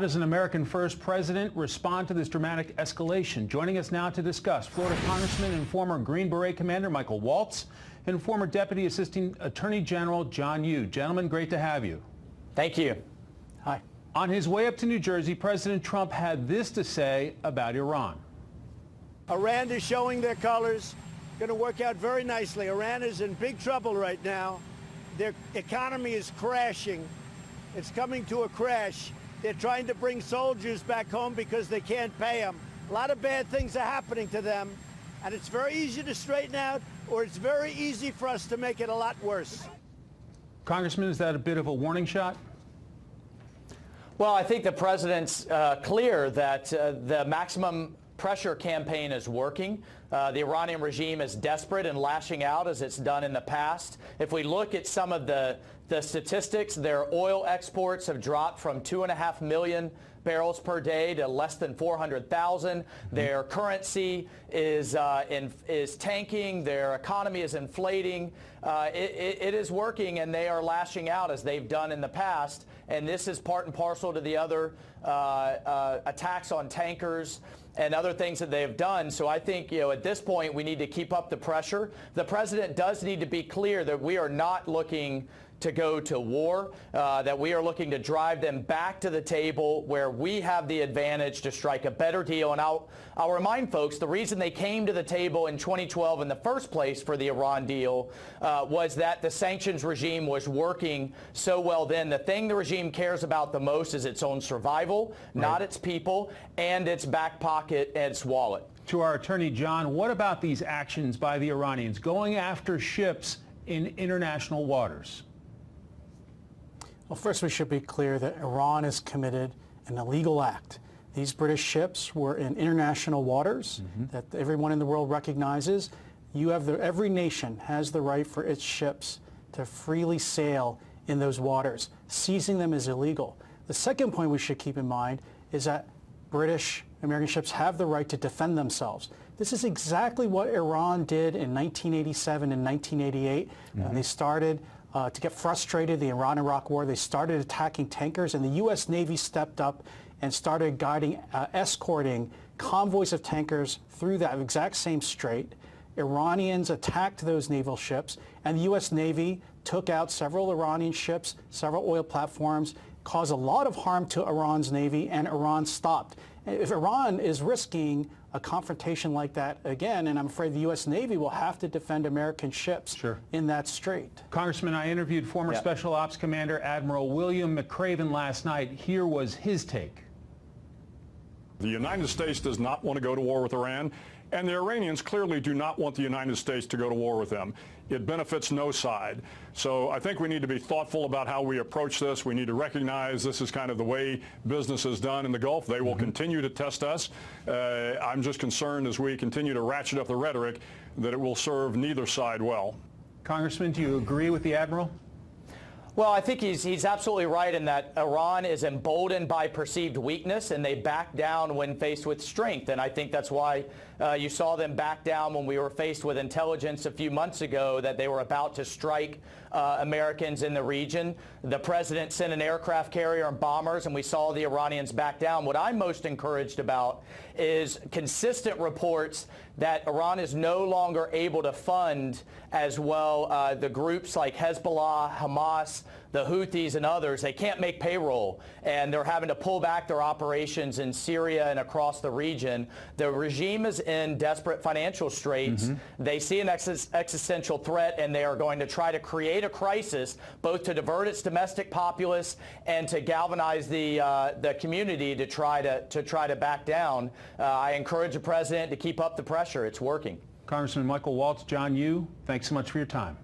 How does an American first president respond to this dramatic escalation? Joining us now to discuss, Florida Congressman and former Green Beret Commander Michael Waltz and former Deputy Assistant Attorney General John Yoo. Gentlemen, great to have you. Thank you. Hi. On his way up to New Jersey, President Trump had this to say about Iran. Iran is showing their colors. Going to work out very nicely. Iran is in big trouble right now. Their economy is crashing. It's coming to a crash. They're trying to bring soldiers back home because they can't pay them. A lot of bad things are happening to them, and it's very easy to straighten out, or it's very easy for us to make it a lot worse. Congressman, is that a bit of a warning shot? Well, I think the president's clear that the maximum pressure campaign is working. The Iranian regime is desperate and lashing out as it's done in the past. If we look at some of the statistics, their oil exports have dropped from 2.5 million barrels per day to less than 400,000. Their currency is tanking. Their economy is inflating. It is working, and they are lashing out as they've done in the past. And this is part and parcel to the other attacks on tankers and other things that they've done. So I think, at this point, we need to keep up the pressure. The president does need to be clear that we are not looking to go to war, that we are looking to drive them back to the table where we have the advantage to strike a better deal. And I'll remind folks, the reason they came to the table in 2012 in the first place for the Iran deal was that the sanctions regime was working so well then. The thing the regime cares about the most is its own survival, not its people, and its back pocket and its wallet. To our attorney, John, what about these actions by the Iranians going after ships in international waters? Well, first we should be clear that Iran has committed an illegal act. These British ships were in international waters that everyone in the world recognizes. Every nation has the right for its ships to freely sail in those waters. Seizing them is illegal. The second point we should keep in mind is that American ships have the right to defend themselves. This is exactly what Iran did in 1987 and 1988 when they started to get frustrated, the Iran-Iraq war. They started attacking tankers, and the U.S. Navy stepped up and started escorting convoys of tankers through that exact same strait. Iranians attacked those naval ships, and the U.S. Navy took out several Iranian ships, several oil platforms, caused a lot of harm to Iran's Navy, and Iran stopped. If Iran is risking a confrontation like that again, and I'm afraid the U.S. Navy will have to defend American ships in that strait. Congressman, I interviewed former Special Ops Commander Admiral William McCraven last night. Here was his take. The United States does not want to go to war with Iran, and the Iranians clearly do not want the United States to go to war with them. It benefits no side. So I think we need to be thoughtful about how we approach this. We need to recognize this is kind of the way business is done in the Gulf. They will continue to test us. I'm just concerned as we continue to ratchet up the rhetoric that it will serve neither side well. Congressman, do you agree with the Admiral? Well, I think he's absolutely right in that Iran is emboldened by perceived weakness, and they back down when faced with strength. And I think that's why you saw them back down when we were faced with intelligence a few months ago that they were about to strike Americans in the region. The president sent an aircraft carrier and bombers, and we saw the Iranians back down. What I'm most encouraged about is consistent reports that Iran is no longer able to fund as well the groups like Hezbollah, Hamas, the Houthis, and others. They can't make payroll, and they're having to pull back their operations in Syria and across the region. The regime is in desperate financial straits. They see an existential threat, and they are going to try to create a crisis, both to divert its domestic populace and to galvanize the community to try to back down. I encourage the president to keep up the pressure. It's working. Congressman Michael Waltz, John Yoo, thanks so much for your time.